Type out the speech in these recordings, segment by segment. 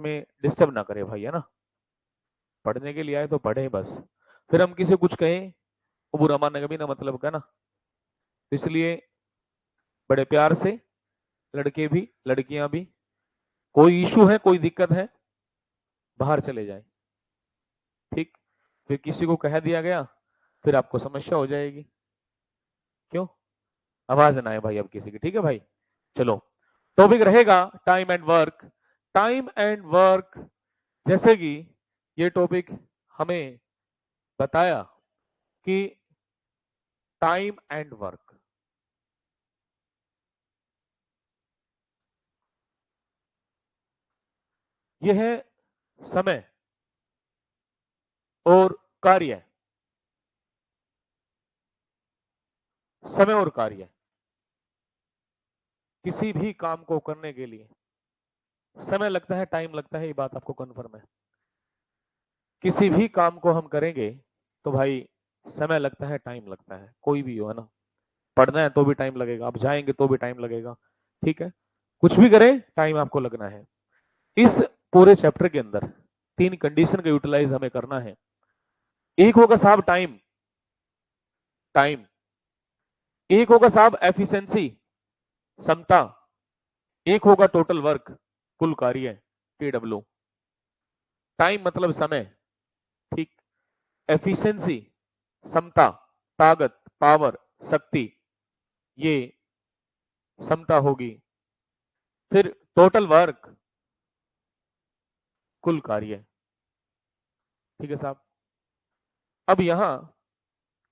में डिस्टर्ब ना करे भाई, है ना। पढ़ने के लिए आए तो पढ़े बस, फिर हम किसी कुछ कहें वो बुरा मानने का भी ना मतलब का ना। इसलिए बड़े प्यार से, लड़के भी लड़कियां भी, कोई इशू है कोई दिक्कत है बाहर चले जाएं, ठीक। फिर किसी को कह दिया गया फिर आपको समस्या हो जाएगी। क्यों? आवाज ना आए भाई अब किसी की, ठीक है भाई। चलो, टॉपिक रहेगा time and work. Time and work, जैसे कि ये टॉपिक हमें बताया कि टाइम एंड वर्क, यह है समय और कार्य। समय और कार्य, किसी भी काम को करने के लिए समय लगता है, टाइम लगता है, ये बात आपको कन्फर्म है। किसी भी काम को हम करेंगे तो भाई समय लगता है, टाइम लगता है, कोई भी हो, है ना। पढ़ना है तो भी टाइम लगेगा, आप जाएंगे तो भी टाइम लगेगा, ठीक है। कुछ भी करें टाइम आपको लगना है। इस पूरे चैप्टर के अंदर 3 कंडीशन का यूटिलाइज हमें करना है। एक होगा साहब टाइम, टाइम। एक होगा साहब एफिशिएंसी, क्षमता। एक होगा टोटल वर्क, कुल कार्य, TW। टाइम मतलब समय, ठीक। एफिशिएंसी, क्षमता, ताकत, पावर, शक्ति, ये क्षमता होगी। फिर टोटल वर्क, कुल कार्य, ठीक है साहब। अब यहां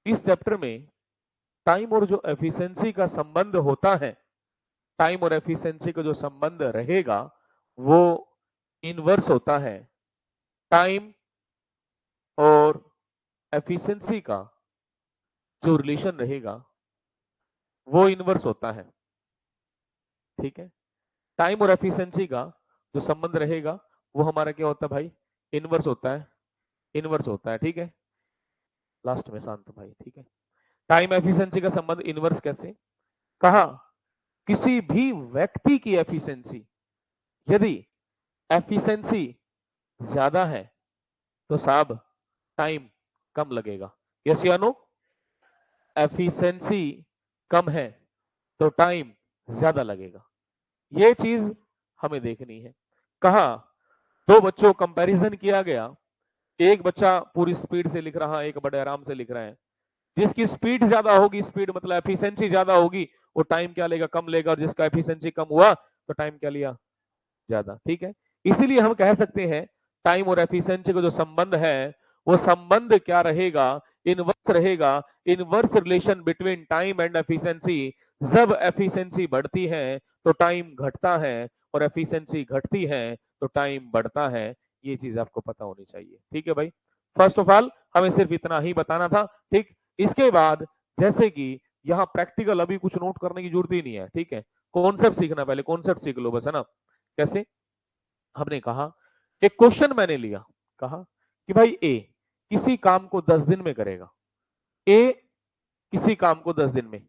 इस चैप्टर में टाइम और जो एफिशिएंसी का संबंध होता है, टाइम और एफिशिएंसी का जो संबंध रहेगा वो इनवर्स होता है। टाइम और एफिशिएंसी का जो रिलेशन रहेगा वो इनवर्स होता है, ठीक है। टाइम और एफिशिएंसी का जो संबंध रहेगा वो हमारा क्या होता है भाई? इनवर्स होता है, इनवर्स होता है, ठीक है। लास्ट में शांत भाई, ठीक है। टाइम एफिशिएंसी का संबंध इनवर्स कैसे? कहा किसी भी व्यक्ति की एफिशिएंसी, यदि एफिशिएंसी ज्यादा है तो साहब टाइम कम लगेगा। यस या नो? एफिशिएंसी कम है तो टाइम ज्यादा लगेगा, ये चीज हमें देखनी है। कहा दो बच्चों कंपैरिजन किया गया, एक बच्चा पूरी स्पीड से लिख रहा है, एक बड़े आराम से लिख रहा है। जिसकी स्पीड ज्यादा होगी, स्पीड मतलब एफिशिएंसी ज्यादा होगी, वो टाइम क्या लेगा? कम लेगा। और जिसका एफिशिएंसी कम हुआ तो टाइम क्या लिया? ज्यादा, ठीक है। इसीलिए हम कह सकते हैं टाइम और एफिशिएंसी का जो संबंध है वो संबंध क्या रहेगा? इनवर्स रहेगा। Inverse relation between time and efficiency. जब एफिशिएंसी बढ़ती है तो टाइम घटता है, और एफिशिएंसी घटती है तो टाइम बढ़ता है। ये चीज आपको पता होनी चाहिए, ठीक है भाई। फर्स्ट ऑफ ऑल हमें सिर्फ इतना ही बताना था, ठीक। इसके बाद जैसे कि यहाँ प्रैक्टिकल अभी कुछ नोट करने की जरूरत ही नहीं है, ठीक है। कॉन्सेप्ट सीखना, पहले कॉन्सेप्ट सीख लो बस, है ना। कैसे? हमने कहा एक क्वेश्चन मैंने लिया, कहा कि भाई ए किसी काम को 10 दिन में करेगा, ए किसी काम को 10 दिन में,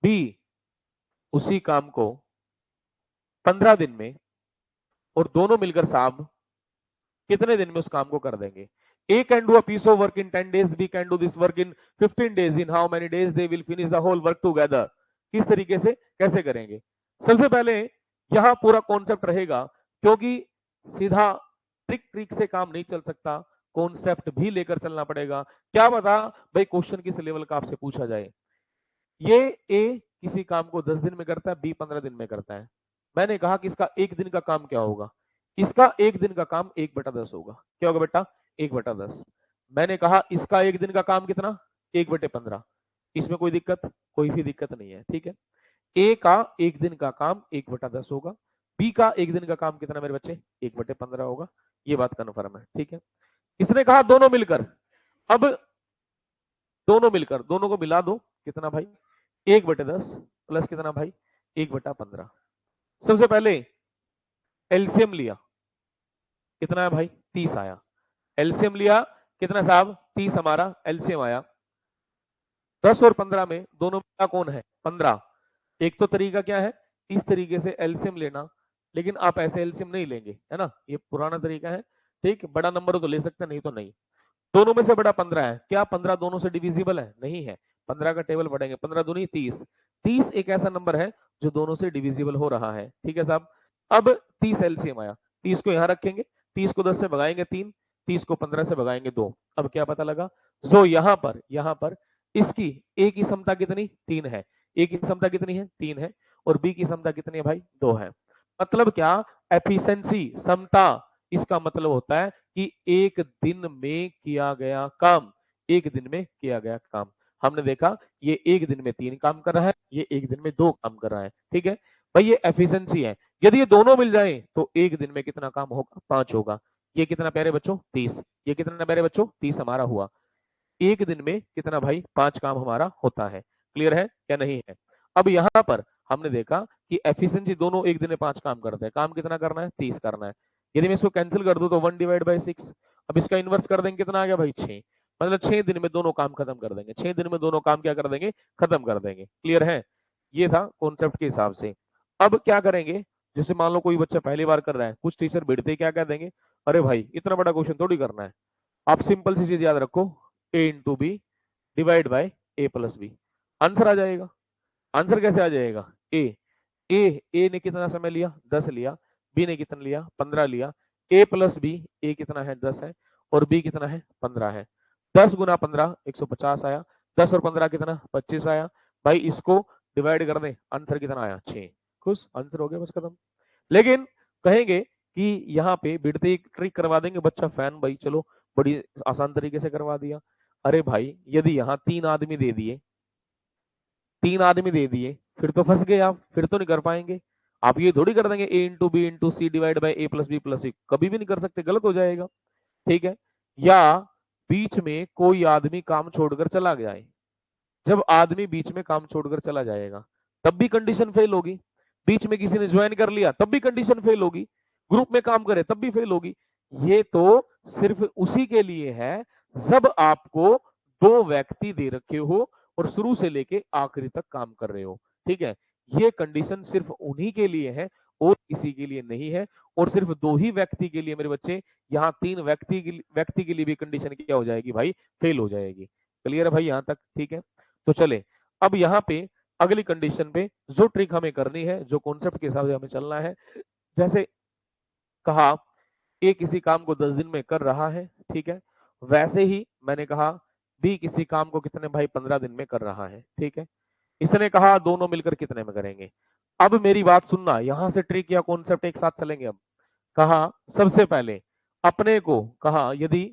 बी उसी काम को 15 दिन में, और दोनों मिलकर साहब कितने दिन में उस काम को कर देंगे? A can do a piece of work in 10 days, B can do this work in 15 days, in how many days they will finish the whole work together. किस तरीके से कैसे करेंगे? सबसे पहले यहां पूरा कॉन्सेप्ट रहेगा, क्योंकि सीधा ट्रिक ट्रिक से काम नहीं चल सकता, कॉन्सेप्ट भी लेकर चलना पड़ेगा। क्या बता भाई, क्वेश्चन किस लेवल का आपसे पूछा जाए। ये ए किसी काम को 10 दिन में करता है, बी 15 दिन में करता है। मैंने कहा कि इसका एक दिन का काम क्या होगा? इसका एक दिन का काम 1/10 होगा। क्या होगा बेटा? 1/10। मैंने कहा इसका एक दिन का काम कितना? 1/15। इसमें कोई दिक्कत? कोई भी दिक्कत नहीं है, ठीक है। ए का एक दिन का काम 1/10 होगा, बी का एक दिन का काम कितना मेरे बच्चे? 1/15 होगा। ये बात कन्फर्म है, ठीक है। इसने कहा दोनों मिलकर, अब दोनों मिलकर दोनों को मिला दो, कितना भाई? 1/10 प्लस कितना भाई? 1/15। सबसे पहले एलसीएम लिया, कितना है भाई? 30 आया। एलसीएम लिया कितना साहब? 30 हमारा एलसीएम आया। 10 और 15 में दोनों का कौन है? 15। एक तो तरीका क्या है, इस तरीके से एलसीएम लेना, लेकिन आप ऐसे एलसीएम नहीं लेंगे, है ना, ये पुराना तरीका है। ठीक, बड़ा नंबर हो तो ले सकते, नहीं तो नहीं। दोनों में से बड़ा 15 है, क्या 15 दोनों से डिविजिबल है? नहीं है। 15 का टेबल पढ़ेंगे, 15 दूनी 30। 30 एक ऐसा नंबर है जो दोनों से डिविजिबल हो रहा है। ठीक है साहब। अब 30 एलसीएम आया, 30 को यहां रखेंगे, 30 को 10 से भगाएंगे 3, 30 को 15 से भगाएंगे 2। अब क्या पता लगा, जो यहां पर इसकी ए की समता कितनी? 3 है। ए की समता कितनी है? 3 है। और बी की समता कितनी है भाई? 2 है। मतलब क्या? एफिशिएंसी, समता, इसका मतलब होता है कि एक दिन में किया गया काम, एक दिन में किया गया काम। हमने देखा ये एक दिन में 3 काम कर रहा है, ये एक दिन में 2 काम कर रहा है। ठीक है भाई, ये एफिशिएंसी है। यदि ये दोनों मिल जाए तो एक दिन में कितना काम होगा? 5 होगा। ये कितना प्यारे बच्चों? 30। ये कितना प्यारे बच्चों? 30 हमारा हुआ। एक दिन में कितना भाई? 5 काम हमारा होता है। क्लियर है क्या? नहीं है। अब यहां पर हमने देखा कि एफिशिएंसी दोनों एक दिन में 5 काम करते हैं। काम कितना करना है? 30 करना है। यदि मैं इसको कैंसिल कर दूं तो 1/6। अब इसका इनवर्स कर देंगे, कितना आ गया भाई? 6। मतलब 6 दिन में दोनों काम खत्म कर देंगे। 6 दिन में दोनों काम क्या कर देंगे? खत्म कर देंगे। क्लियर है? ये था कॉन्सेप्ट के हिसाब से। अब क्या करेंगे, जैसे मान लो कोई बच्चा पहली बार कर रहा है, कुछ टीचर भिड़ते क्या कह देंगे, अरे भाई इतना बड़ा क्वेश्चन थोड़ी करना है। आप सिंपल सी चीज याद रखो, A into B divide by A plus B, answer आ जाएगा। आंसर कैसे आ जाएगा? ए ए ने कितना समय लिया? 10 लिया। बी ने कितना लिया? 15 लिया। ए प्लस बी, ए कितना है? 10 है। और बी कितना है? 15 है। 10 गुना 15 150 आया। 10 और 15 कितना? 25 आया। भाई इसको डिवाइड कर दें, आंसर कितना आया? 6। खुश, आंसर हो गया, बस खत्म। लेकिन कहेंगे कि यहाँ पे बिड़ते एक ट्रिक करवा देंगे, बच्चा फैन भाई चलो बड़ी आसान तरीके से करवा दिया। अरे भाई यदि यहाँ 3 आदमी दे दिए, 3 आदमी दे दिए, फिर तो फंस गए आप, फिर तो नहीं कर पाएंगे। आप ये थोड़ी कर देंगे A into B into C divide by A plus B plus C, कभी भी नहीं कर सकते, गलत हो जाएगा। ठीक है। या बीच में कोई आदमी काम छोड़कर चला गया है, जब आदमी बीच में काम छोड़कर चला जाएगा तब भी कंडीशन फेल होगी। बीच में किसी ने ज्वाइन कर लिया तब भी कंडीशन फेल होगी। ग्रुप में काम करे तब भी फेल होगी। ये तो सिर्फ उसी के लिए है जब आपको 2 व्यक्ति दे रखे हो और शुरू से लेके आखिरी तक काम कर रहे हो। ठीक है, ये कंडीशन सिर्फ उन्हीं के लिए है और किसी के लिए नहीं है। और सिर्फ 2 ही व्यक्ति के लिए मेरे बच्चे, यहाँ 3 व्यक्ति के लिए भी कंडीशन क्या हो जाएगी भाई? फेल हो जाएगी। क्लियर है भाई यहां तक? ठीक है, तो चले अब यहाँ पे अगली कंडीशन पे जो ट्रिक हमें करनी है, जो कॉन्सेप्ट के हिसाब से हमें चलना है। जैसे कहा ए किसी काम को 10 दिन में कर रहा है, ठीक है, वैसे ही मैंने कहा बी किसी काम को कितने भाई? 15 दिन में कर रहा है। ठीक है, इसने कहा दोनों मिलकर कितने में करेंगे। अब मेरी बात सुनना, यहां से ट्रिक या कॉन्सेप्ट एक साथ चलेंगे। अब कहा सबसे पहले अपने को कहा यदि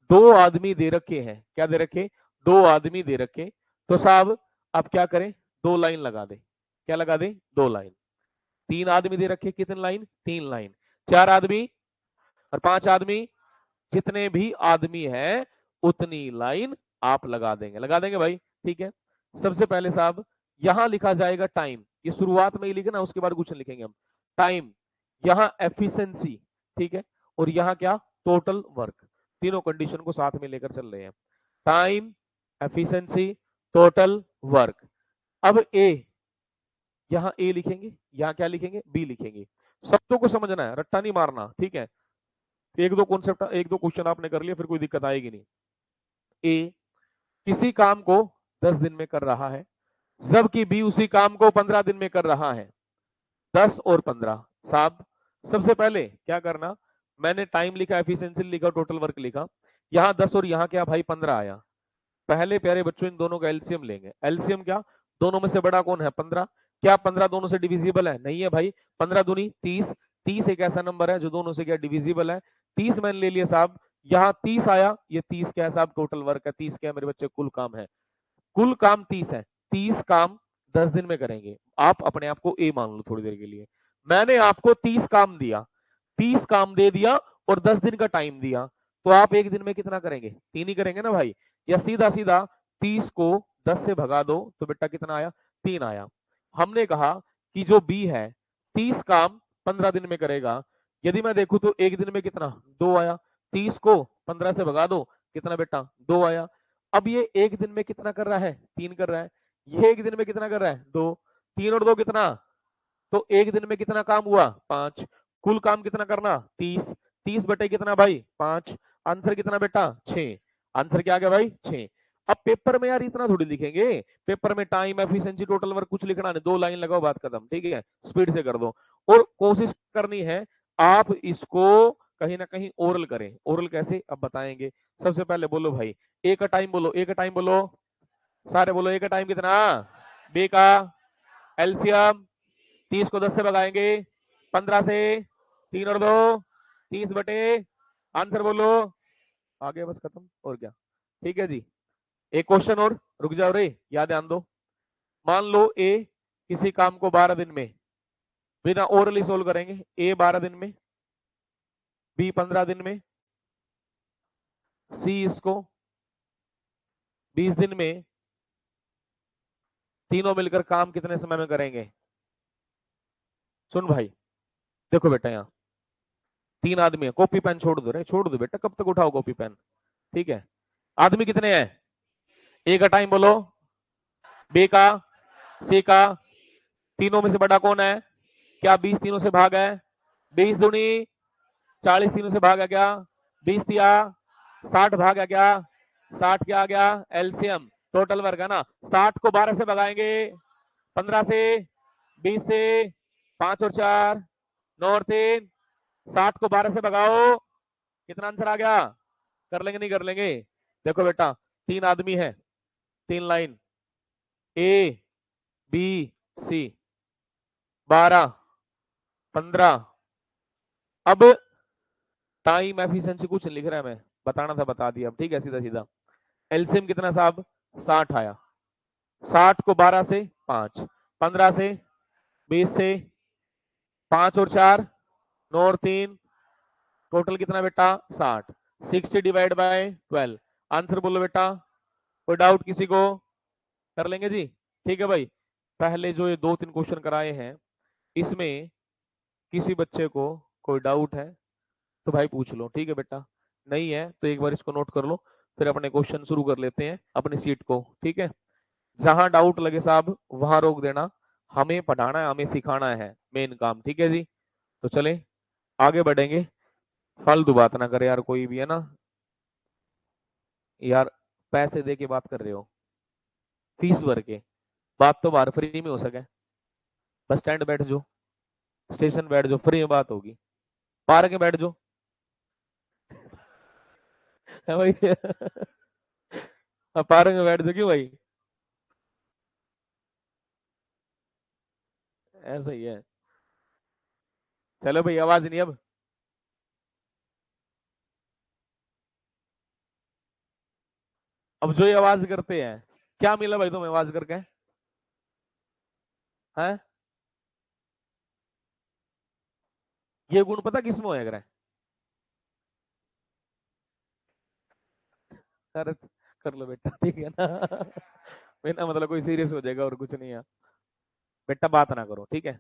2 आदमी दे रखे हैं, क्या दे रखे? 2 आदमी दे रखे, तो साहब अब क्या करें? 2 लाइन लगा दे। क्या लगा दे? 2 लाइन। 3 आदमी दे रखे, कितने लाइन? 3 लाइन। 4 आदमी और 5 आदमी, जितने भी आदमी है उतनी लाइन आप लगा देंगे, लगा देंगे भाई। ठीक है, सबसे पहले साहब यहां लिखा जाएगा टाइम, ये शुरुआत में ही लिखना, उसके बाद कुछ लिखेंगे हम। टाइम, यहां एफिशिएंसी, ठीक है, और यहां क्या? Total work. तीनों कंडीशन को साथ में लेकर चल रहे हैं, टाइम, एफिशिएंसी, टोटल वर्क। अब ए, यहां ए लिखेंगे, यहां क्या लिखेंगे? बी लिखेंगे। शब्दों को समझना है, रट्टा नहीं मारना। ठीक है, एक दो कॉन्सेप्ट, एक दो क्वेश्चन आपने कर लिया, फिर कोई दिक्कत आएगी नहीं। ए किसी काम को 10 दिन में कर रहा है, जबकि बी उसी काम को 15 दिन में कर रहा है। 10 और 15 साहब, सबसे पहले क्या करना, मैंने टाइम लिखा, एफिशिएंसी लिखा, टोटल वर्क लिखा। यहां 10 और यहां क्या भाई? 15 आया। पहले प्यारे बच्चों इन दोनों का एलसीएम लेंगे। एलसीएम क्या? दोनों में से बड़ा कौन है? 15। क्या 15 दोनों से डिविजिबल है? नहीं है भाई। 15 दूनी 30। 30 एक ऐसा नंबर है जो दोनों से क्या? डिविजिबल है। 30 मैंने ले लिया साहब, यहाँ 30 आया, ये 30 क्या है साहब? टोटल वर्क है। 30 क्या है मेरे बच्चे? कुल काम है। कुल काम 30 है। 30 काम 10 दिन में करेंगे। आप अपने आप को ए मान लो थोड़ी देर के लिए। मैंने आपको 30 काम दिया, 30 काम दे दिया और 10 दिन का टाइम दिया, तो आप एक दिन में कितना करेंगे? 3 ही करेंगे ना भाई। या सीधा सीधा 30 को 10 से भगा दो तो बेटा कितना आया? 3 आया। हमने कहा कि जो बी है 30 काम 15 दिन में करेगा। यदि मैं देखूं तो एक दिन में कितना? 2 आया। 30 को 15 से भगा दो, कितना बेटा? 2 आया। अब ये एक दिन में कितना कर रहा है? 3 कर रहा है। ये एक दिन में कितना कर रहा है? 2। 3 और 2 कितना? तो एक दिन में कितना काम हुआ? 5। कुल काम कितना करना? 30। 30 बटे कितना भाई? 5। आंसर कितना बेटा? 6। आंसर क्या आ गया भाई? 6। अब पेपर में यार इतना थोड़ी लिखेंगे, पेपर में टाइम, एफिशिएंसी, टोटल वर्क कुछ लिखना नहीं, 2 लाइन लगाओ, बात खत्म। ठीक है, स्पीड से कर दो। और कोशिश करनी है आप इसको कहीं ना कहीं ओरल करें। ओरल कैसे अब बताएंगे। सबसे पहले बोलो भाई ए का टाइम, बोलो ए का टाइम, बोलो सारे, बोलो ए का टाइम कितना? बी का एलसीएम 30 को 10 से भगाएंगे, 15 से, 3 और 2 30 बटे, आंसर बोलो, आगे बस खत्म और क्या। ठीक है जी, एक क्वेश्चन और, रुक जाओ रे, याद ध्यान दो। मान लो ए किसी काम को 12 दिन में, बिना ओरली सोल्व करेंगे, ए 12 दिन में, बी 15 दिन में, सी इसको 20 दिन में, तीनों मिलकर काम कितने समय में करेंगे? सुन भाई, देखो बेटा यहाँ 3 आदमी है, कॉपी पेन छोड़ दो रे, छोड़ दो बेटा, कब तक उठाओ कॉपी पेन। ठीक है, आदमी कितने हैं? ए का टाइम बोलो, बी का, सी का, तीनों में से बड़ा कौन है? क्या 20 तीनों से भाग है? 20 दूनी 40 तीनों से भागा क्या? 20 दिया 60 भागा क्या? 60 क्या आ गया? एलसीएम, टोटल वर्क है ना। 60 को 12 से भगाएंगे, 15 से, 20 से, 5 और 4, 9 और 3, 60 को 12 से भगाओ, कितना आंसर आ गया? कर लेंगे नहीं कर लेंगे? देखो बेटा 3 आदमी है, 3 लाइन, ए बी सी, 12 15। अब टाइम एफिशिएंसी कुछ नहीं लिख रहा है, मैं बताना था बता दिया। अब ठीक है, सीधा सीधा एलसीएम कितना साहब? 60 आया। 60 को 12 से 5, 15 से, 20 से, 5 और 4, 9 और 3, टोटल कितना बेटा? 60। 60 डिवाइड बाय 12, आंसर बोलो बेटा। कोई डाउट किसी को? कर लेंगे जी। ठीक है भाई, पहले जो ये 2-3 क्वेश्चन कराए हैं, इसमें किसी बच्चे को कोई डाउट है तो भाई पूछ लो। ठीक है बेटा, नहीं है तो एक बार इसको नोट कर लो, फिर अपने क्वेश्चन शुरू कर लेते हैं अपनी सीट को। ठीक है, जहां डाउट लगे साहब वहां रोक देना, हमें पढ़ाना है, हमें सिखाना है, मेन काम। ठीक है जी, तो चले आगे बढ़ेंगे। फालतू बात ना करे यार कोई भी, है ना यार, पैसे दे के बात कर रहे हो, फीस भर के, बात तो बाहर फ्री में हो सके, बस स्टैंड बैठ जाओ, स्टेशन बैठ जाओ, फ्री में बात होगी, पार्क में बैठ जाओ, है भाई पार्क में बैठ जाओ, क्यों भाई? ऐसा ही है। चलो भाई, आवाज नहीं अब। अब जो ये आवाज करते हैं, क्या मिला भाई तुम्हें आवाज करके? है ये गुण पता किसमें होया करे? अरे कर लो बेटा, ठीक है ना मेरा मतलब कोई सीरियस हो जाएगा और कुछ नहीं है। बेटा बात ना करो, ठीक है।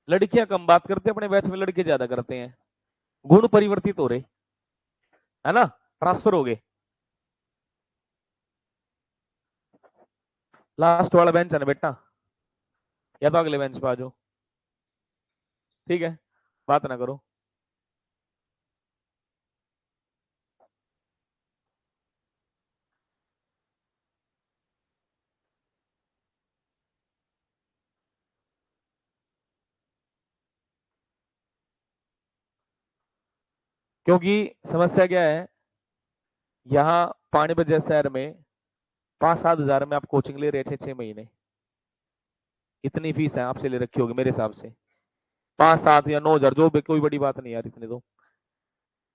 लड़कियां कम बात करते हैं अपने बैच में, लड़के ज्यादा करते हैं। गुण परिवर्तित हो रहे, है ना, ट्रांसफर हो गए। लास्ट वाला बेंच है ना बेटा, या तो अगले बेंच पे आ जाओ। ठीक है, बात ना करो। क्योंकि समस्या क्या है, यहाँ पानीपत जैसे शहर में 5-7 हजार में आप कोचिंग ले रहे थे 6 महीने, इतनी फीस है आपसे ले रखी होगी मेरे हिसाब से। 5-7 या 9 हजार, जो भी, कोई बड़ी बात नहीं यार, इतने तो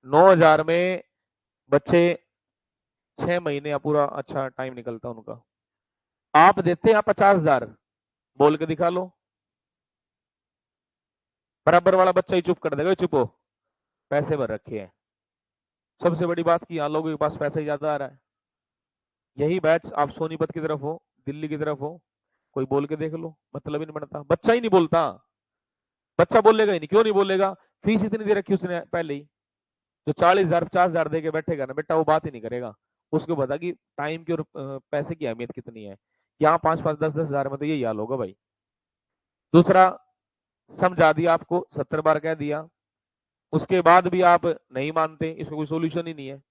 9 हजार में बच्चे 6 महीने या पूरा अच्छा टाइम निकलता उनका। आप देते हैं 50 हजार, बोल के दिखा लो, बराबर वाला बच्चा ही चुप कर देगा, चुप हो, पैसे भर रखे हैं। सबसे बड़ी बात की यहाँ लोगों के पास पैसा ही ज्यादा आ रहा है। यही बैच आप सोनीपत की तरफ हो, दिल्ली की तरफ हो, कोई बोल के देख लो, मतलब ही नहीं बनता, बच्चा ही नहीं बोलता। बच्चा बोलेगा ही नहीं, क्यों नहीं बोलेगा? फीस इतनी दे रखी उसने पहले ही, जो 40,000 50,000 दे के बैठेगा ना बेटा, वो बात ही नहीं करेगा। उसको पता कि टाइम की और पैसे की अहमियत कितनी है। यहाँ 5-5 10-10 हजार में तो यही हाल होगा भाई। दूसरा, समझा दिया आपको, 70 बार कह दिया, उसके बाद भी आप नहीं मानते, इसका कोई सोल्यूशन ही नहीं है।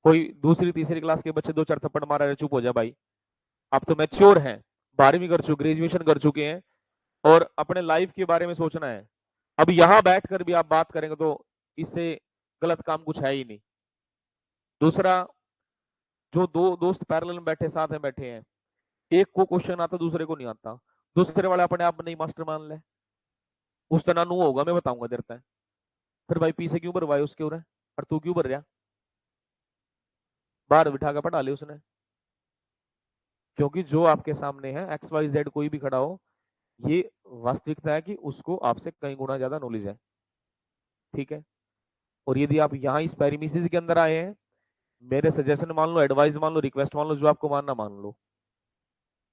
कोई दूसरी तीसरी क्लास के बच्चे दो चार थप्पड़ मारा रहे, चुप हो जा भाई, आप तो मैच्योर हैं, 12वीं कर चुके, ग्रेजुएशन कर चुके हैं, और अपने लाइफ के बारे में सोचना है। अब यहां बैठकर भी आप बात करेंगे तो इससे गलत काम कुछ है ही नहीं। दूसरा, जो दो दोस्त पैरेलल में बैठे, साथ में बैठे हैं, एक को क्वेश्चन आता दूसरे को नहीं आता, दूसरे वाला अपने आप नहीं मास्टर मान ले, उस तरह नू होगा, मैं बताऊंगा देर तक। फिर भाई पीछे क्यों भरवाए उसके उरे, और तू क्यों भर रहा, बाहर बिठा कर पढ़ा ले उसने। क्योंकि जो आपके सामने है XYZ कोई भी खड़ा हो, ये वास्तविकता है कि उसको आपसे कई गुना ज्यादा नॉलेज है। ठीक है। और यदि आप यहाँ इस पैरीमीसिस के अंदर आए हैं, मेरे सजेशन मान लो, एडवाइस मान लो, रिक्वेस्ट मान लो, जो आपको मानना मान लो,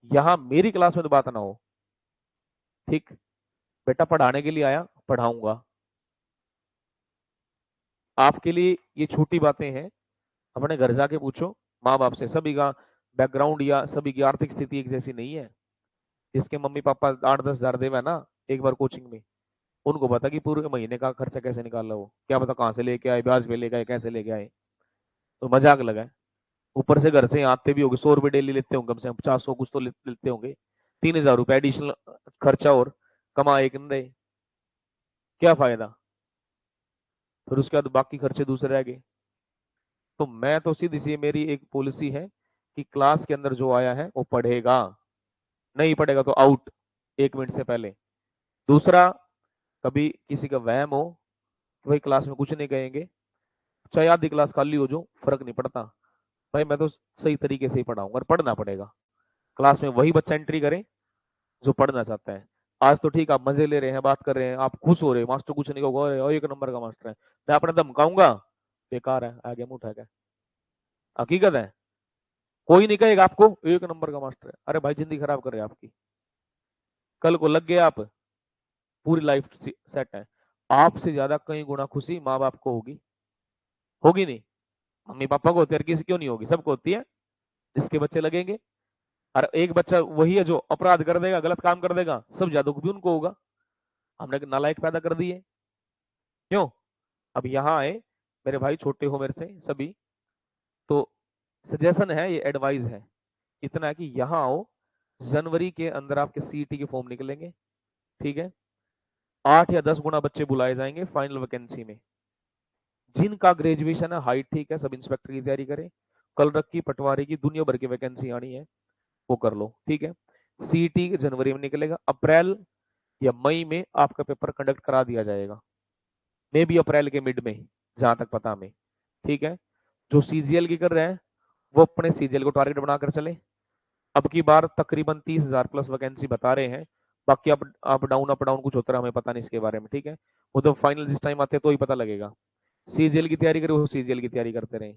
यहाँ मेरी क्लास में तो बात ना हो। ठीक, बेटा पढ़ाने के लिए आया, पढ़ाऊंगा। आपके लिए ये छोटी बातें हैं, अपने घर जाके पूछो माँ बाप से। सभी का बैकग्राउंड या सभी की आर्थिक स्थिति एक जैसी नहीं है। जिसके मम्मी पापा 8-10 हजार देवे ना एक बार कोचिंग में, उनको पता कि पूरे महीने का खर्चा कैसे निकाला, वो क्या पता कहाँ से लेके आए, ब्याज पे लेके आए, कैसे लेके आए, तो मजाक लगा है। ऊपर से घर से आते भी होंगे, 100 रुपए डेली लेते होंगे, कम से कम 50-100 कुछ तो लेते होंगे, 3,000 रुपए एडिशनल खर्चा, और कमा एक न रहे, क्या फायदा। फिर उसके बाद बाकी खर्चे दूसरे रह गए। तो मैं तो सीधी सी मेरी एक पॉलिसी है कि क्लास के अंदर जो आया है वो पढ़ेगा, नहीं पढ़ेगा तो आउट, 1 मिनट से पहले। दूसरा, कभी किसी का वहम हो कि भाई क्लास में कुछ नहीं कहेंगे, चाहे आधी क्लास खाली हो, जो फर्क नहीं पड़ता भाई, मैं तो सही तरीके से ही पढ़ाऊंगा, और पढ़ना पड़ेगा। क्लास में वही बच्चा एंट्री करे जो पढ़ना चाहता है। आज तो ठीक, आप मजे ले रहे हैं, बात कर रहे हैं, आप खुश हो रहे हैं, मास्टर कुछ नहीं होगा, और 1 नंबर का मास्टर है, मैं अपने धमकाऊंगा, बेकार है, आगे मुंह उठा के। हकीकत है, कोई नहीं कहेगा आपको 1 नंबर का मास्टर है, अरे भाई जिंदगी खराब कर रहे हैं आपकी। कल को लग गए आप, पूरी लाइफ सेट है। आपसे ज्यादा कई गुना खुशी माँ बाप को होगी, होगी नहीं? मम्मी पापा को होती है, किसी क्यों नहीं होगी, सबको होती है जिसके बच्चे लगेंगे। और एक बच्चा वही है जो अपराध कर देगा, गलत काम कर देगा, सब ज्यादा भी उनको होगा। हमने नालायक पैदा कर दिए, क्यों? अब यहाँ आए मेरे भाई, छोटे हो मेरे से सभी, तो सजेशन है, ये एडवाइस है, इतना है कि यहाँ आओ, जनवरी के अंदर आपके सीईटी के फॉर्म निकलेंगे। ठीक है, 8 या 10 गुना बच्चे बुलाए जाएंगे फाइनल वैकेंसी में। जिनका ग्रेजुएशन है, हाइट ठीक है, सब इंस्पेक्टर की तैयारी करें, कल रखी पटवारी की दुनिया भर की वैकेंसी आनी है, वो कर लो। ठीक है, सीईटी जनवरी में निकलेगा, अप्रैल या मई में आपका पेपर कंडक्ट करा दिया जाएगा, मे भी अप्रैल के मिड में, जहां तक पता हमें। ठीक है, जो सीजीएल की कर रहे हैं वो अपने सीजीएल को टारगेट बनाकर चले। अब की बार तकरीबन 30,000 प्लस वैकेंसी बता रहे हैं, बाकी अप डाउन कुछ होता है, हमें पता नहीं इसके बारे में। ठीक है, वो तो फाइनल जिस टाइम आते हैं तो ही पता लगेगा। सीजीएल की तैयारी करें, वो सीजीएल की तैयारी करते रहे।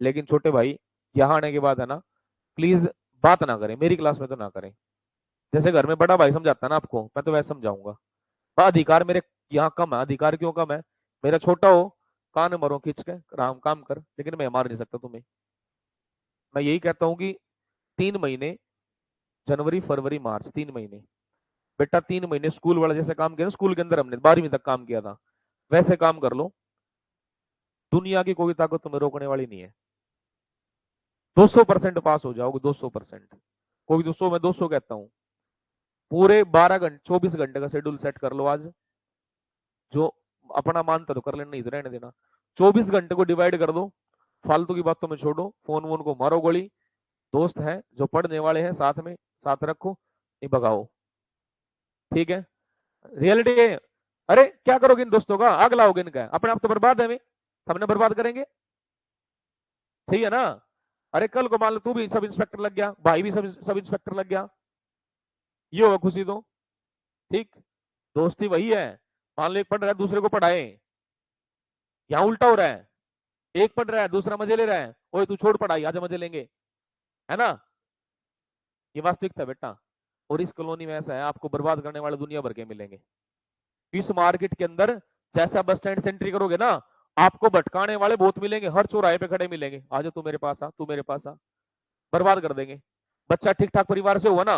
लेकिन छोटे भाई, यहाँ आने के बाद है ना, प्लीज बात ना करें, मेरी क्लास में तो ना करें। जैसे घर में बड़ा भाई समझाता है ना आपको, मैं तो वैसे समझाऊंगा। अधिकार मेरे यहाँ कम है, अधिकार क्यों कम है? मेरा छोटा हो, कान मरो खींच के, राम काम कर, लेकिन मैं मार नहीं सकता तुम्हें। मैं यही कहता हूँ कि 3 महीने, जनवरी फरवरी मार्च, 3 महीने, बेटा 3 महीने स्कूल वाला जैसे काम किया, स्कूल के अंदर हमने 12वीं तक काम किया था, वैसे काम कर लो। दुनिया की कोई ताकत तुम्हें रोकने वाली नहीं है। 200% पास हो जाओगे, 200%। कोई 200, मैं 200 कहता हूँ। पूरे 12 घंटे, 24 घंटे का शेड्यूल सेट कर लो आज, जो अपना मानता तो कर लेना, नहीं तो रहने देना। 24 घंटे को डिवाइड कर दो, फालतू की बातों में छोड़ो, फोन वोन को मारो गोली। दोस्त हैं जो पढ़ने वाले हैं, साथ में साथ रखो, नहीं भगाओ। ठीक है, रियलिटी है। अरे क्या करोगे इन दोस्तों का, आग लाओगे इनका, अपने आप तो बर्बाद है, हमें हमने बर्बाद करेंगे। सही है ना? अरे कल को मान लो तू भी सब इंस्पेक्टर लग गया, भाई भी सब इंस्पेक्टर लग गया, ये होगा खुशी तो। ठीक, दोस्ती वही है। मान लो एक पढ़ रहा है, दूसरे को पढ़ाए, यहाँ उल्टा हो रहा है, एक पढ़ रहा है, दूसरा मजे ले रहा है, ओए तू छोड़ पढ़ाई, आजा मजे लेंगे, है ना? ये वास्तविकता बेटा। और इस कॉलोनी में ऐसा है, आपको बर्बाद करने वाले दुनिया भर के मिलेंगे। इस मार्केट के अंदर जैसा बस स्टैंड से एंट्री करोगे ना, आपको भटकाने वाले बहुत मिलेंगे, हर चौराहे पे खड़े मिलेंगे, आ जा तू मेरे पास आ, तू मेरे पास आ, बर्बाद कर देंगे। बच्चा ठीक ठाक परिवार से हुआ ना,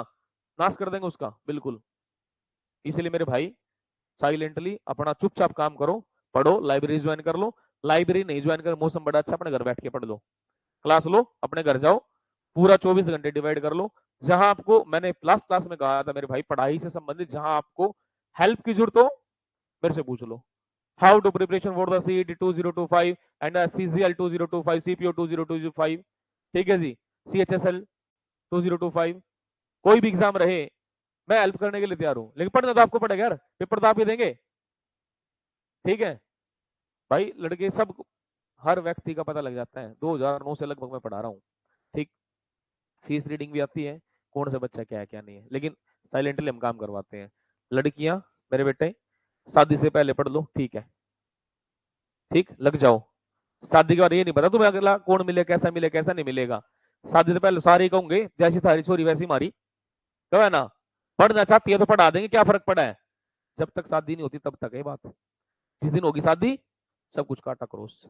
नाश कर देंगे उसका बिल्कुल। इसलिए मेरे भाई साइलेंटली अपना चुपचाप काम करो, पढ़ो, लाइब्रेरी ज्वाइन कर लो। लाइब्रेरी नहीं ज्वाइन कर, मौसम बड़ा अच्छा, अपने घर बैठ के पढ़ लो, क्लास लो, अपने घर जाओ, पूरा 24 घंटे डिवाइड कर लो। जहां आपको, मैंने लास्ट क्लास में कहा था मेरे भाई, पढ़ाई से संबंधित जहां आपको हेल्प की जरूरत हो मेरे से पूछ लो। How to preparation for the CET 2025 and CGL 2025, CPO 2025, ठीक है जी, सीएचएसएल 2025, कोई भी एग्जाम रहे मैं हेल्प करने के लिए तैयार हूं। लेकिन पढ़ना तो आपको पड़ेगा यार, पेपर तो आप ही देंगे, ठीक है भाई। लड़के सब, हर व्यक्ति का पता लग जाता है, 2009 से लगभग मैं पढ़ा रहा हूँ, ठीक। फीस रीडिंग भी आती है, कौन सा बच्चा क्या है क्या नहीं है, लेकिन साइलेंटली हम काम करवाते हैं। लड़कियां मेरे बेटे शादी से पहले पढ़ लो, ठीक है, ठीक, लग जाओ। शादी के बाद ये नहीं पता तुम्हें अगला कौन मिले, कैसा मिले, कैसा नहीं मिलेगा। शादी से पहले सारे कहूंगे जैसी थारी छोरी वैसी मारी, कहो है ना। पढ़ना चाहती है तो पढ़ा देंगे, क्या फर्क पड़ा है। जब तक शादी नहीं होती तब तक है बात, जिस दिन होगी शादी सब कुछ काटा क्रॉस।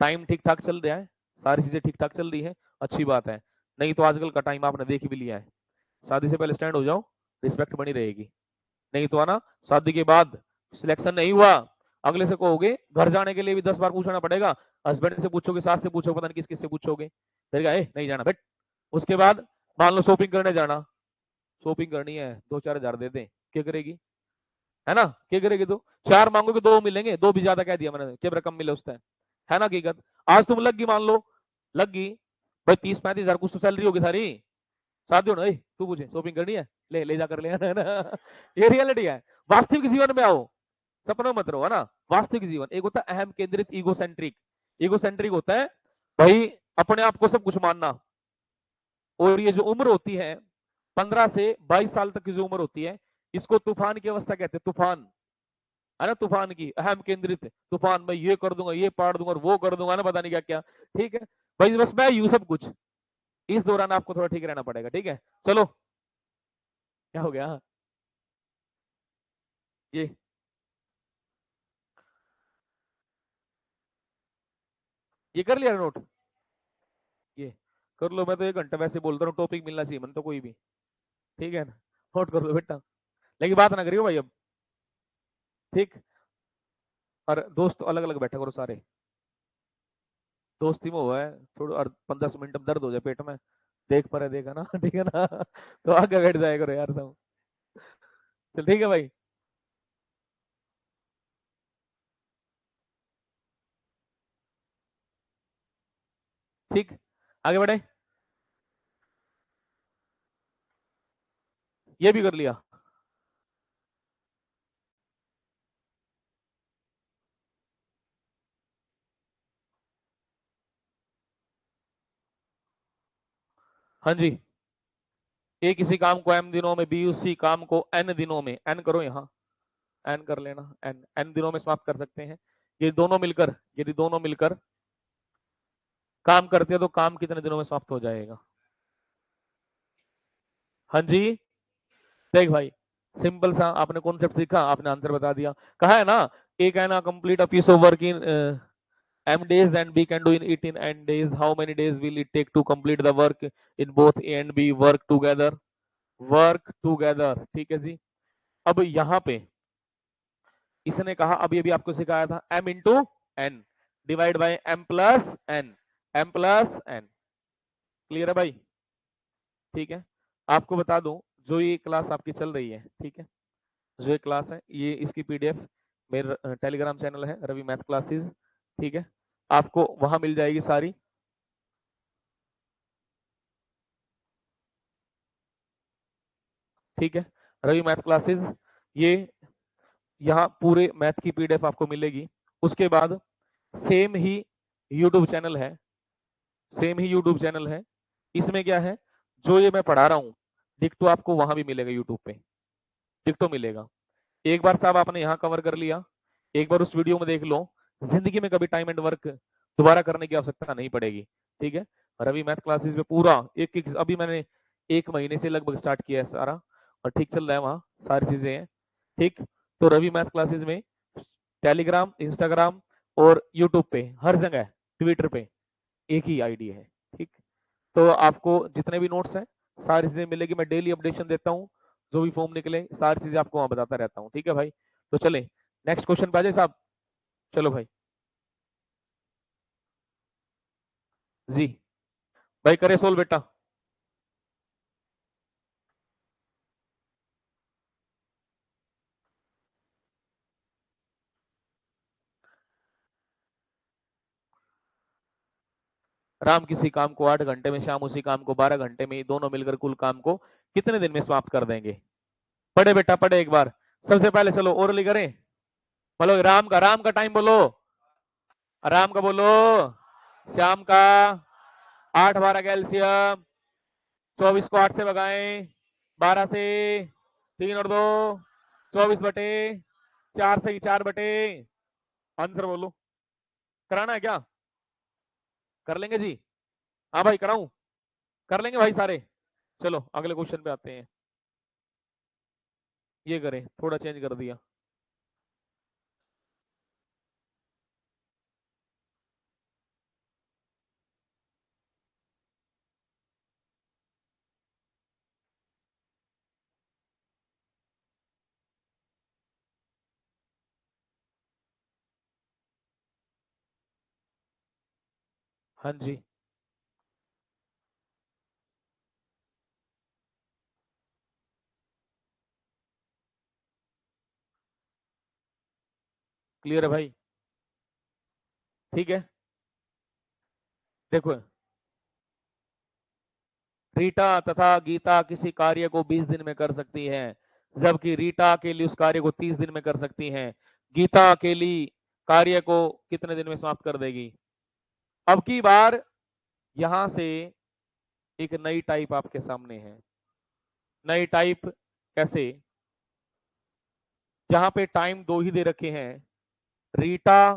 टाइम ठीक ठाक चल रहा है, सारी चीजें ठीक ठाक चल रही है, अच्छी बात है। नहीं तो आजकल का टाइम आपने देख भी लिया है, शादी से पहले स्टैंड हो जाओ, रिस्पेक्ट बनी रहेगी। नहीं तो आना शादी के बाद सिलेक्शन नहीं हुआ, अगले से कहोगे, घर जाने के लिए भी 10 बार पूछना पड़ेगा, हस्बैंड से पूछोगे, सास से पूछोगे, पता नहीं किस किस से पूछोगे, फिर नहीं जाना बेट। उसके बाद मान लो शॉपिंग करने जाना, शॉपिंग करनी है 2-4 हजार दे दे, क्या करेगी, है ना, क्या करेगी। तो 4 मांगोगे 2 मिलेंगे, 2 भी ज्यादा कह दिया मैंने, क्या रकम मिले उस टाइम, है ना हकीकत। आज तुम लग गई, मान लो लग गई भाई, 30-35 हजार कुछ तो सैलरी होगी सारी, शादी हो ना, तू पूछे शॉपिंग करनी है, ले ले जाकर ले, है ना। ये रियलिटी है। वास्तविक जीवन में आओ, सपना मत रहो, है ना। वास्तविक जीवन एक होता है अहम केंद्रित, ईगो सेंट्रिक। ईगो सेंट्रिक होता है भाई अपने आप को सब कुछ मानना। और ये जो उम्र होती है 15 से 22 साल तक की जो उम्र होती है, इसको तूफान की अवस्था कहते हैं, तूफान, है ना, तूफान की, अहम केंद्रित तूफान, मैं ये कर दूंगा, ये पाड़ दूंगा, वो कर दूंगा ना, पता नहीं क्या क्या, ठीक है भाई, बस मैं यूं सब कुछ। इस दौरान आपको थोड़ा ठीक रहना पड़ेगा, ठीक है। चलो, क्या हो गया, ये ये कर लिया नोट, ये कर लो। मैं तो 1 घंटा वैसे बोलता हूँ, टॉपिक मिलना चाहिए मन तो कोई भी, ठीक है ना, नोट कर लो बेटा, लेकिन बात ना करियो भाई अब, ठीक। और दोस्त अलग अलग बैठा करो सारे, दोस्ती में हुआ है थोड़ा, और 15 मिनट में दर्द हो जाए पेट में, देख पर है, देखा ना, ठीक है ना, तो आगे बैठ जाए करो यार सब। चल ठीक है भाई, ठीक, आगे बढ़े। ये भी कर लिया। हाँ जी, ए किसी काम को एम दिनों में, बी उसी काम को एन दिनों में, एन करो यहाँ, एन कर लेना, एन एन दिनों में समाप्त कर सकते हैं। ये दोनों मिलकर, यदि दोनों मिलकर काम करते हैं तो काम कितने दिनों में समाप्त हो जाएगा। हाँ जी, देख भाई, सिंपल सा आपने कॉन्सेप्ट सीखा, आपने आंसर बता दिया। कहा है ना, एक है ना, complete a piece of work in m days and b can do in it in n days, how many days will it take to complete the work in both a and b, work together, work together, ठीक है जी। अब यहां पे इसने कहा, अब ये भी आपको सिखाया था, m into n divide by m plus n, m plus n, clear है भाई, ठीक है। आपको बता दूं, जो ये क्लास आपकी चल रही है, ठीक है, जो ये क्लास है, ये इसकी पीडीएफ मेरे टेलीग्राम चैनल है रवि मैथ क्लासेस, ठीक है, आपको वहां मिल जाएगी सारी, ठीक है, रवि मैथ क्लासेस, ये यहाँ पूरे मैथ की पीडीएफ आपको मिलेगी। उसके बाद सेम ही यूट्यूब चैनल है, सेम ही यूट्यूब चैनल है, इसमें क्या है, जो ये मैं पढ़ा रहा हूँ डिक्टो आपको वहां भी मिलेगा, यूट्यूब पे डिक्टो मिलेगा। एक बार साहब आपने यहाँ कवर कर लिया, एक बार उस वीडियो में देख लो, जिंदगी में कभी टाइम एंड वर्क दोबारा करने की आवश्यकता नहीं पड़ेगी, ठीक है। रवि मैथ क्लासेस में पूरा एक एक, अभी मैंने 1 महीने से लगभग स्टार्ट किया है सारा, और ठीक चल रहा है वहाँ, सारी चीजें हैं, ठीक। तो रवि मैथ क्लासेस में टेलीग्राम, इंस्टाग्राम, और यूट्यूब पे, हर जगह, ट्विटर पे एक ही आईडी है। ठीक, तो आपको जितने भी नोट्स हैं सारी चीजें मिलेगी, मैं डेली अपडेशन देता हूँ, जो भी फॉर्म निकले सारी चीजें आपको वहां बताता रहता हूँ। ठीक है भाई, तो चले नेक्स्ट क्वेश्चन पे आ जाए साहब। चलो भाई। जी भाई, करे सोल बेटा। राम किसी काम को 8 घंटे में, श्याम उसी काम को 12 घंटे में, दोनों मिलकर कुल काम को कितने दिन में समाप्त कर देंगे? पढ़े बेटा पढ़े एक बार। सबसे पहले चलो ओरली करें। बोलो राम का टाइम बोलो। राम का बोलो। श्याम का। 8 12 का एलसीएम। 24 को 8 से भगाएं। 12 से 3 और 2, 24/4 से 4/। आंसर बोलो। कराना है क्या? कर लेंगे जी। हाँ भाई कराऊं? कर लेंगे भाई सारे। चलो अगले क्वेश्चन पे आते हैं। ये करें, थोड़ा चेंज कर दिया। हाँ जी। क्लियर है भाई? ठीक है। देखो, रीटा तथा गीता किसी कार्य को 20 दिन में कर सकती हैं, जबकि रीटा अकेली उस कार्य को 30 दिन में कर सकती हैं। गीता अकेली कार्य को कितने दिन में समाप्त कर देगी? अब की बार यहां से एक नई टाइप आपके सामने है। नई टाइप कैसे? जहां पे टाइम दो ही दे रखे हैं, रीटा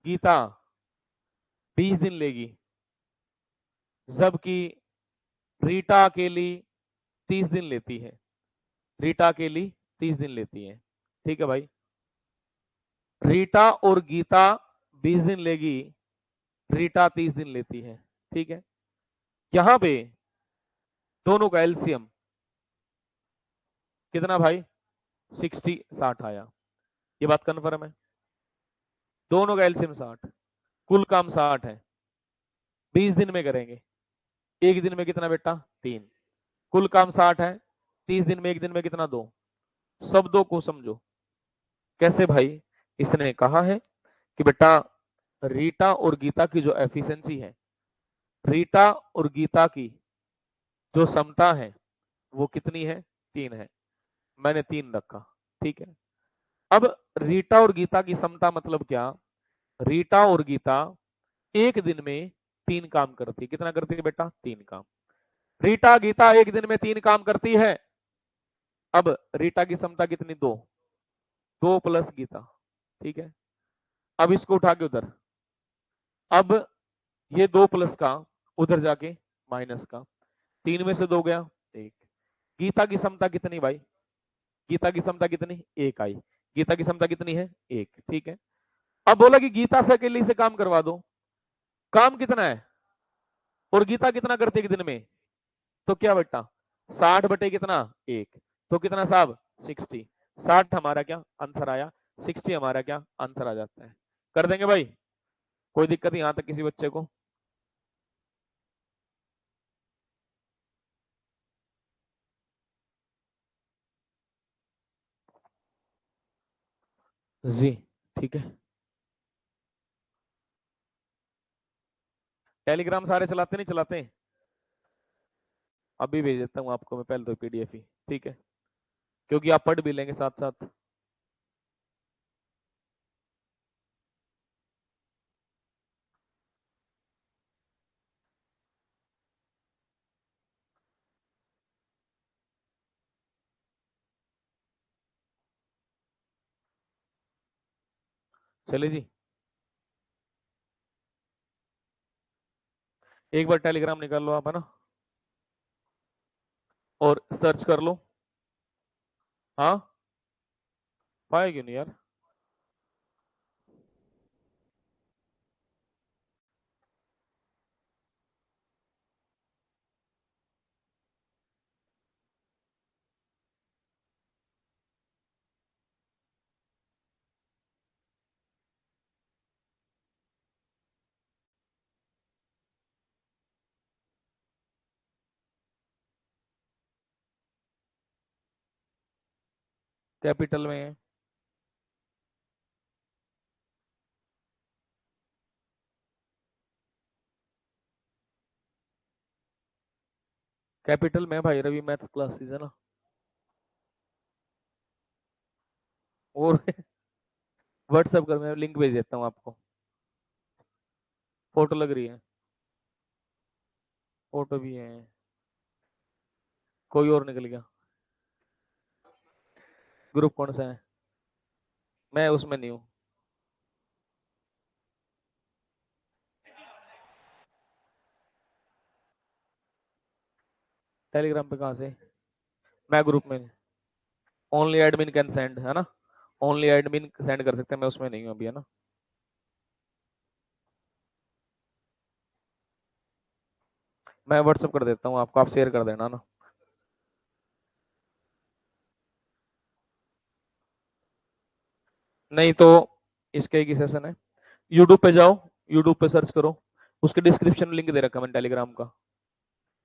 गीता 20 दिन लेगी, जबकि रीटा अकेली 30 दिन लेती है। रीटा अकेली 30 दिन लेती है। ठीक है भाई, रीटा और गीता 20 दिन लेगी, रीटा 30 दिन लेती है। ठीक है, यहां पे दोनों का एलसीएम कितना भाई? 60 60 आया। ये बात कन्फर्म है? दोनों का एलसीएम 60, कुल काम 60 है, 20 दिन में करेंगे। एक दिन में कितना बेटा? 3। कुल काम 60 है, 30 दिन में, एक दिन में कितना? 2। शब्दों को समझो। कैसे भाई? इसने कहा है कि बेटा रीटा और गीता की जो एफिशिएंसी है, रीटा और गीता की जो समता है वो कितनी है? 3 है। मैंने 3 रखा। ठीक है, अब रीटा और गीता की समता मतलब क्या? रीटा और गीता एक दिन में 3 काम करती। कितना करती है बेटा? 3 काम। रीटा गीता एक दिन में 3 काम करती है। अब रीटा की क्षमता कितनी? 2। 2 प्लस गीता। ठीक है, अब इसको उठा के उधर। अब ये 2 प्लस का उधर जाके माइनस का, 3 में से 2 गया 1। गीता की क्षमता कितनी भाई? गीता की क्षमता कितनी? 1 आई। गीता की क्षमता कितनी है? 1। ठीक है, अब बोला कि गीता से अकेली से काम करवा दो। काम कितना है और गीता कितना करती है एक दिन में? तो क्या बेटा? 60 बटे कितना? 1। तो कितना साहब? 60। 60 हमारा क्या आंसर आया? 60 हमारा क्या आंसर आ जाता है? कर देंगे भाई, कोई दिक्कत नहीं यहां तक किसी बच्चे को? जी ठीक है। टेलीग्राम सारे चलाते नहीं चलाते? अभी भेज देता हूँ आपको मैं, पहले तो पीडीएफ ही। ठीक है, क्योंकि आप पढ़ भी लेंगे साथ साथ। चले जी, एक बार टेलीग्राम निकाल लो आप, है ना, और सर्च कर लो। हाँ, पाए क्यों नहीं यार? कैपिटल में है। कैपिटल में भाई, रवि मैथ्स क्लासेस है ना। और व्हाट्सएप कर, मैं लिंक भेज देता हूँ आपको। फोटो लग रही है, फोटो भी है। कोई और निकल गया। ग्रुप कौन सा है? मैं उसमें नहीं हूँ। टेलीग्राम पे कहाँ से? मैं ग्रुप में, ओनली एडमिन कैन सेंड है ना, ओनली एडमिन सेंड कर सकते हैं, मैं उसमें नहीं हूँ अभी, है ना। मैं व्हाट्सएप कर देता हूँ आपको, आप शेयर कर देना ना। नहीं तो इसका एक ही सेशन है। यूट्यूब पे जाओ, यूट्यूब पे सर्च करो, उसके डिस्क्रिप्शन में लिंक दे रखा है मैंने टेलीग्राम का,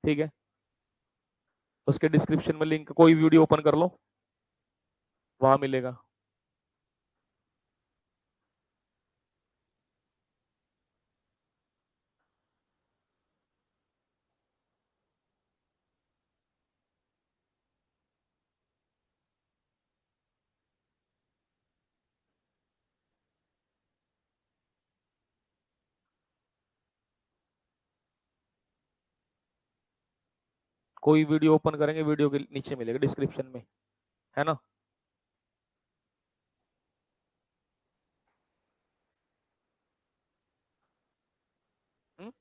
ठीक है। उसके डिस्क्रिप्शन में लिंक, कोई वीडियो ओपन कर लो, वहां मिलेगा। कोई वीडियो ओपन करेंगे, वीडियो के नीचे मिलेगा डिस्क्रिप्शन में, है ना। हुँ?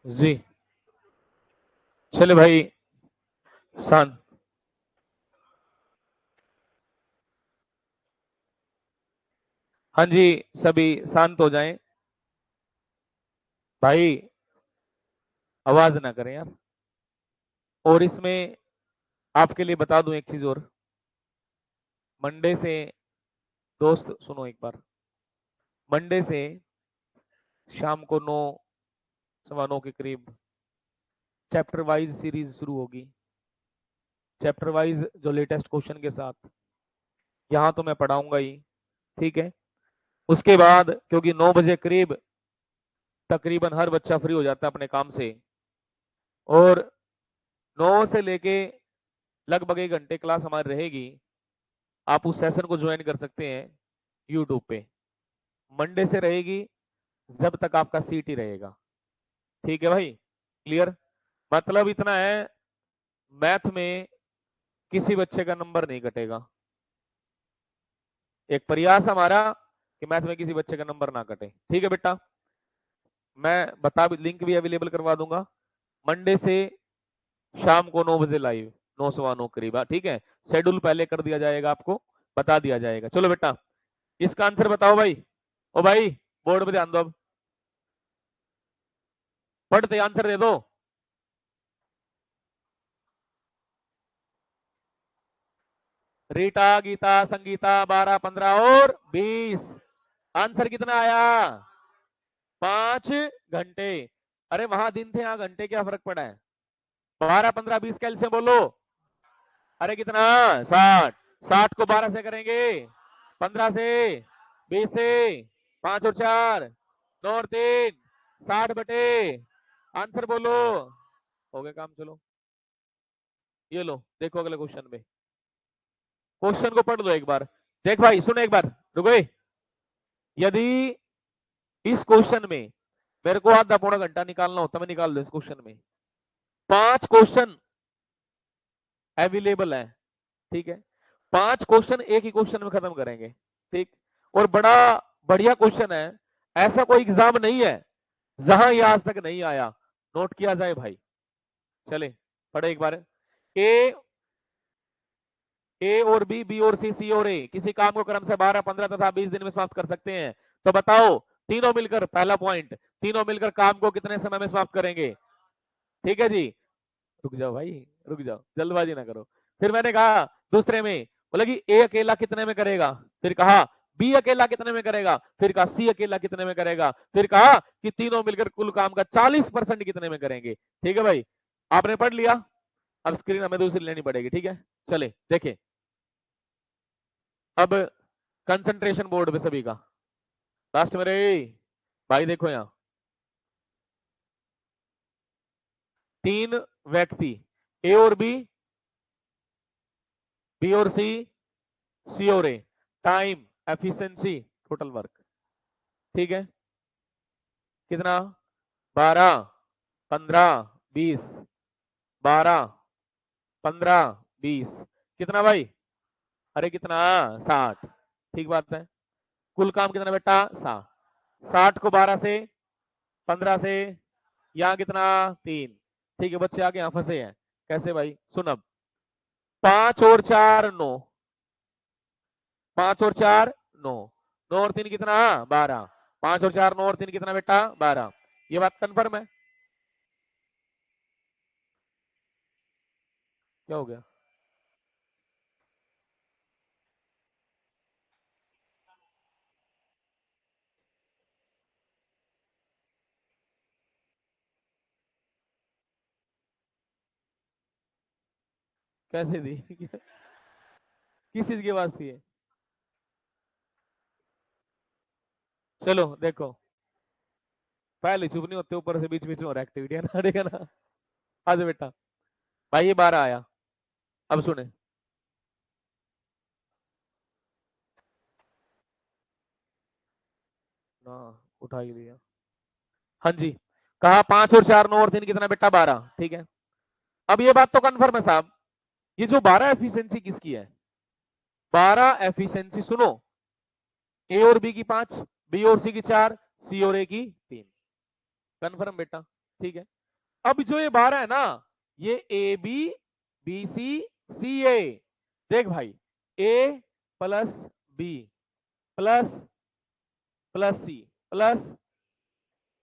जी चले भाई, शांत। हाँ जी, सभी शांत हो जाएं। भाई आवाज ना करें यार। और इसमें आपके लिए बता दूं एक चीज और, मंडे से, दोस्त सुनो एक बार, मंडे से शाम को 9, 9:15 के करीब चैप्टर वाइज सीरीज शुरू होगी। चैप्टर वाइज जो लेटेस्ट क्वेश्चन के साथ, यहाँ तो मैं पढ़ाऊंगा ही, ठीक है। उसके बाद क्योंकि 9 बजे करीब तकरीबन हर बच्चा फ्री हो जाता है अपने काम से, और 9 से लेके लगभग 1 घंटे क्लास हमारी रहेगी। आप उस सेशन को ज्वाइन कर सकते हैं यूट्यूब पे, मंडे से रहेगी जब तक आपका सीट ही रहेगा, ठीक है भाई। क्लियर? मतलब इतना है, मैथ में किसी बच्चे का नंबर नहीं कटेगा। एक प्रयास हमारा कि मैथ में किसी बच्चे का नंबर ना कटे, ठीक है बेटा। मैं बता भी, लिंक भी अवेलेबल करवा दूंगा। मंडे से शाम को 9 बजे लाइव, 9 सवा 9 करीब, ठीक है। शेड्यूल पहले कर दिया जाएगा, आपको बता दिया जाएगा। चलो बेटा, इसका आंसर बताओ भाई। ओ भाई, बोर्ड पे ध्यान दो, अब पढ़ते आंसर दे दो। रीटा, गीता, संगीता, 12, 15 और 20। आंसर कितना आया? 5 घंटे। अरे वहां दिन थे, यहाँ घंटे, क्या फर्क पड़ा है? 12, 15, 20 कैलसियम बोलो। अरे कितना? 60। 60 को 12 से करेंगे, 15 से, 20 से, 5 और 4, 9 और 3, 60 बटे, आंसर बोलो। हो गया काम, चलो। ये लो, देखो अगले क्वेश्चन में, क्वेश्चन को पढ़ लो एक बार। देख भाई सुनो एक बार, रुको। यदि इस क्वेश्चन में मेरे को आधा पौना घंटा निकालना होता, मैं निकाल दो इस क्वेश्चन में। 5 क्वेश्चन अवेलेबल है, ठीक है। 5 क्वेश्चन एक ही क्वेश्चन में खत्म करेंगे, ठीक। और बड़ा बढ़िया क्वेश्चन है, ऐसा कोई एग्जाम नहीं है जहां ये आज तक नहीं आया, नोट किया जाए भाई। चले पढ़े एक बार। ए ए और बी, बी और सी और ए किसी काम को क्रम से 12, 15 तथा 20 दिन में समाप्त कर सकते हैं। तो बताओ, तीनों मिलकर, पहला पॉइंट, तीनों मिलकर काम को कितने समय में समाप्त करेंगे? ठीक है जी, रुक जाओ भाई, रुक जाओ, जल्दबाजी ना करो। फिर मैंने कहा दूसरे में, बोला कि ए अकेला कितने में करेगा, फिर कहा बी अकेला कितने में करेगा, फिर कहा सी अकेला कितने में करेगा, फिर कहा कि तीनों मिलकर कुल काम का 40% कितने में करेंगे। ठीक है भाई, आपने पढ़ लिया। अब स्क्रीन हमें दूसरी लेनी पड़ेगी। ठीक है, चले देखें अब कंसंट्रेशन बोर्ड पे सभी का लास्ट में रे भाई, देखो यहां तीन व्यक्ति ए और बी, बी और सी, सी और ए, टाइम, एफिशिएंसी, टोटल वर्क। ठीक है, कितना? 12, 15, 20, 12, 15, 20, कितना भाई? अरे कितना? 60। ठीक बात है, कुल काम कितना बेटा? 60। 60 को 12 से, 15 से, यहां कितना? 3। ठीक है बच्चे, आगे यहां फंसे हैं कैसे भाई? सुन अब, 5 और 4 9, 5 और 4 9, 9 और 3 कितना? 12। 5 और 4 9 और 3 कितना बेटा? 12। ये बात कंफर्म है? क्या हो गया? कैसे दी? किस चीज की आवाज थी ये? चलो देखो, पहले चुप नहीं होते, ऊपर से बीच बीच में हो रहा एक्टिविटी है ना, देखा ना। आज बेटा भाई ये 12 आया। अब सुने, ना उठा ही लिया। हाँ जी, कहा 5 और 4 9 और 3 कितना बेटा? 12। ठीक है, अब ये बात तो कंफर्म है साहब, ये जो 12 एफिशिएंसी किसकी है? 12 एफिशिएंसी सुनो, ए और बी की 5, बी और सी की 4, सी और ए की 3। कंफर्म बेटा? ठीक है, अब जो ये 12 है ना, ये A B, B C, C A, देख भाई, A plus B plus plus C plus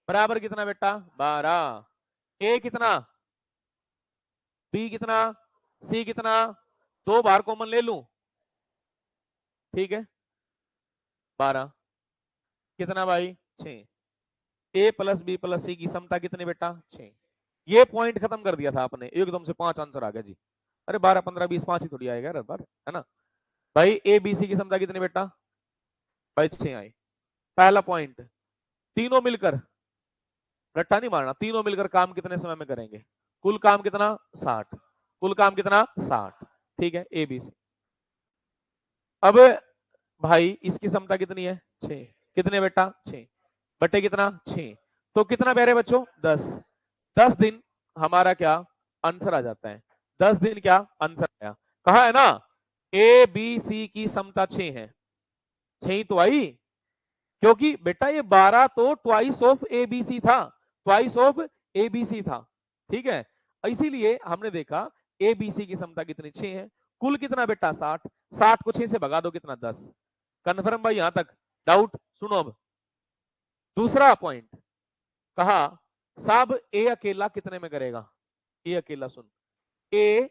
बराबर कितना बेटा? 12। ए कितना? बी कितना? सी कितना? दो बार कॉमन ले लूं, ठीक है, 12 कितना भाई? 6। ए प्लस बी प्लस सी की समता कितनी बेटा? 6। ये पॉइंट खत्म कर दिया था आपने, एकदम से 5 आंसर आ गया जी। अरे 12 15 20 5 ही थोड़ी आएगा हर बार, है ना भाई? ए बी सी की समता कितनी बेटा? भाई 6 आई। पहला पॉइंट, तीनों मिलकर, रट्टा नहीं मारना, तीनों मिलकर काम कितने समय में करेंगे? कुल काम कितना? 60। कुल काम कितना? 60। ठीक है, ए बी सी। अब भाई इसकी समता कितनी है? 6। कितने बेटा? 6 बटे कितना? 6। तो कितना प्यारे बच्चों? 10। 10 दिन हमारा क्या आंसर आ जाता है? 10 दिन क्या आंसर आया? कहा है ना ए बी सी की समता 6 है, 6 ही तो आई, क्योंकि बेटा ये 12 तो ट्वाइस ऑफ एबीसी था, ट्वाइस ऑफ एबीसी था। ठीक है, इसीलिए हमने देखा एबीसी की समता कितनी? 6 है। कुल कितना बेटा? 60। 60 को 6 से भगा दो, कितना? 10। कन्फर्म भाई? यहां तक डाउट? सुनो अब दूसरा पॉइंट, कहा साहब ए अकेला कितने में करेगा? ए अकेला, सुन, ए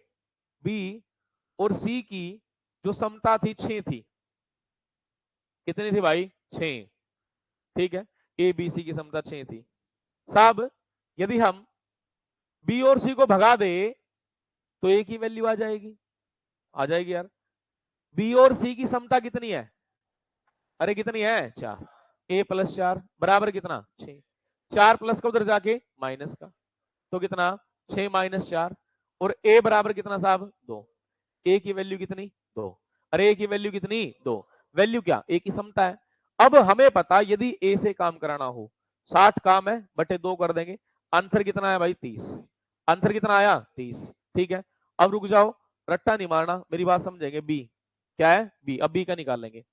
बी और सी की जो समता थी 6 थी, कितनी थी भाई? 6। ठीक है, ए बी सी की समता 6 थी साहब। यदि हम बी और सी को भगा दे तो ए की वैल्यू आ जाएगी, आ जाएगी यार। बी और सी की समता कितनी है? अरे कितनी है? 4। ए प्लस 4 बराबर कितना? 6। 4 प्लस का उधर जाके माइनस का, तो कितना? 6 माइनस 4। और ए बराबर कितना साहब? 2। ए की वैल्यू कितनी? 2। अरे ए की वैल्यू कितनी? 2। वैल्यू क्या? ए की समता है। अब हमें पता, यदि ए से काम कराना हो, 60 काम है बटे 2 कर देंगे, आंसर कितना है भाई? 30। आंसर कितना आया? 30। ठीक है, अब रुक जाओ, रट्टा नहीं मारना, मेरी बात समझेंगे। बी क्या है? बी, अब बी का निकाल लेंगे।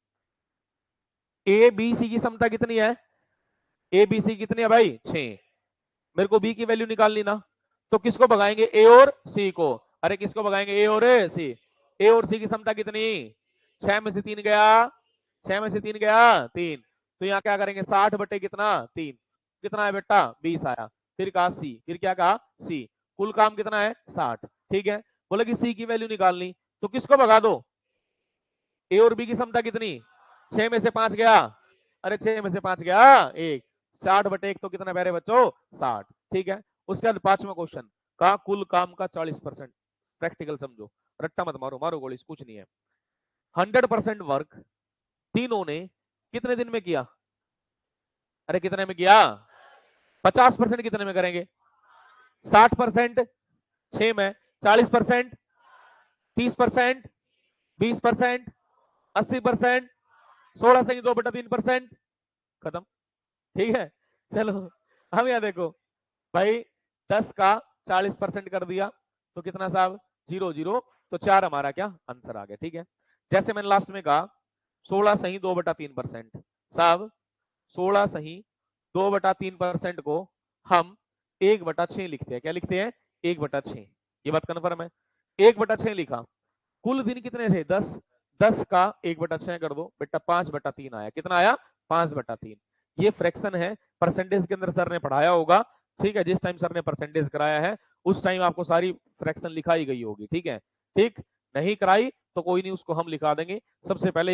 ए बी सी की समता कितनी है? ए बी सी कितनी है भाई? 6। मेरे को बी की वैल्यू निकालनी ना, तो किसको भगाएंगे? ए और सी को। अरे किसको भगाएंगे? ए और सी। ए और सी की समता कितनी? 6 में से 3 गया, 6 में से 3 गया 3, तो यहाँ क्या करेंगे? 60 बटे कितना? 3। कितना है बेटा 20 आया, फिर कहा सी, फिर क्या कहा सी, कुल काम कितना है 60, ठीक है। बोले कि सी की वैल्यू निकालनी, तो किसको भगा दो, ए और बी की क्षमता कितनी, 6 में से 5 गया, अरे 6 में से 5 गया एक, 60/1 तो कितना प्यारे बच्चों 60, ठीक है। उसके बाद 5वां क्वेश्चन का कुल काम का 40%, प्रैक्टिकल समझो, रट्टा मत मारो, मारो गोली, कुछ नहीं है। 100% वर्क तीनों ने कितने दिन में किया, अरे कितने में किया, 50% कितने में करेंगे, 60% 6 में, 40% 30% 20% 80%, 16 से 2/3%, खत्म, ठीक है। चलो हम यहां देखो भाई, 10 का 40% कर दिया तो कितना साहब 0 0, तो 4 हमारा क्या आंसर आ गया, ठीक है। जैसे मैंने लास्ट में कहा 16 सही 2/3% साहब, 16 सही 2/3% को हम 1/6 लिखते हैं, क्या लिखते हैं 1/6, ये बात कन्फर्म है। 1/6 लिखा, कुल दिन कितने थे 10, 10 का 1/6 कर दो बेटा 5/3 आया, कितना आया 5/3। ये फ्रैक्शन है, परसेंटेज के अंदर सर ने पढ़ाया होगा, ठीक है। जिस टाइम सर ने परसेंटेज कराया है उस टाइम आपको सारी फ्रैक्शन लिखाई गई होगी, ठीक है। ठीक नहीं कराई तो कोई नहीं, उसको हम लिखा देंगे। सबसे पहले